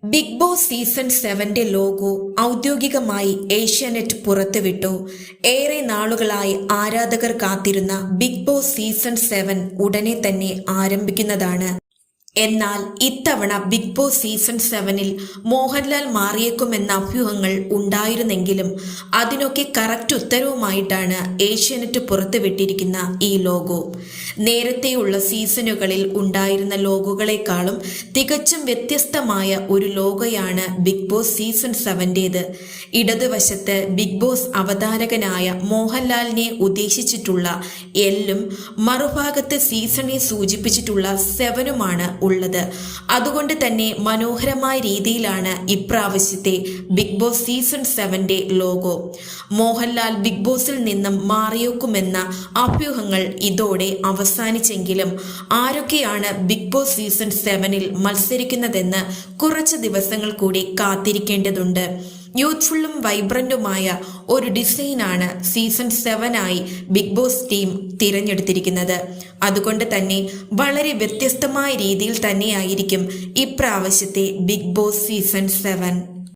Big Boss season 7 logo ഔദ്യോഗികമായി ഏഷ്യാനെറ്റ് പുറത്തുവിട്ടു. ഏറെ നാളുകളായി ആരാധകർ കാത്തിരുന്ന ബിഗ് ബോസ് സീസൺ 7 ഉടനെ തന്നെ ആരംഭിക്കുന്നതാണ്. എന്നാൽ ഇത്തവണ ബിഗ് ബോസ് സീസൺ 7 മോഹൻലാൽ മാറിയേക്കുമെന്ന അഭ്യൂഹങ്ങൾ ഉണ്ടായിരുന്നെങ്കിലും അതിനൊക്കെ കറക്റ്റ് ഉത്തരവുമായിട്ടാണ് ഏഷ്യാനെറ്റ് പുറത്തുവിട്ടിരിക്കുന്ന ഈ ലോഗോ. നേരത്തെയുള്ള സീസണുകളിൽ ഉണ്ടായിരുന്ന ലോഗോകളെക്കാളും തികച്ചും വ്യത്യസ്തമായ ഒരു ലോഗോയാണ് ബിഗ് ബോസ് സീസൺ 7. ഇടതുവശത്ത് ബിഗ് ബോസ് അവതാരകനായ മോഹൻലാലിനെ ഉദ്ദേശിച്ചിട്ടുള്ള എല്ലും മറുഭാഗത്ത് സീസണെ സൂചിപ്പിച്ചിട്ടുള്ള 7ഉമാണ് ഉള്ളത്. അതുകൊണ്ട് തന്നെ മനോഹരമായ രീതിയിലാണ് ഇപ്രാവശ്യത്തെ Bigg Boss season 7 logo. Mohanlal Bigg ബോസിൽ നിന്നും മാറിയേക്കുമെന്ന അഭ്യൂഹങ്ങൾ ഇതോടെ അവസാനിച്ചെങ്കിലും ആരൊക്കെയാണ് ബിഗ് ബോസ് സീസൺ 7 മത്സരിക്കുന്നതെന്ന് കുറച്ച് ദിവസങ്ങൾ കൂടി കാത്തിരിക്കേണ്ടതുണ്ട്. യൂത്ത്ഫുള്ളും വൈബ്രന്റുമായ ഒരു ഡിസൈനാണ് സീസൺ 7 ബിഗ് ബോസ് ടീം തിരഞ്ഞെടുത്തിരിക്കുന്നത്. അതുകൊണ്ട് തന്നെ വളരെ വ്യത്യസ്തമായ രീതിയിൽ തന്നെയായിരിക്കും ഇപ്രാവശ്യത്തെ ബിഗ് ബോസ് സീസൺ 7.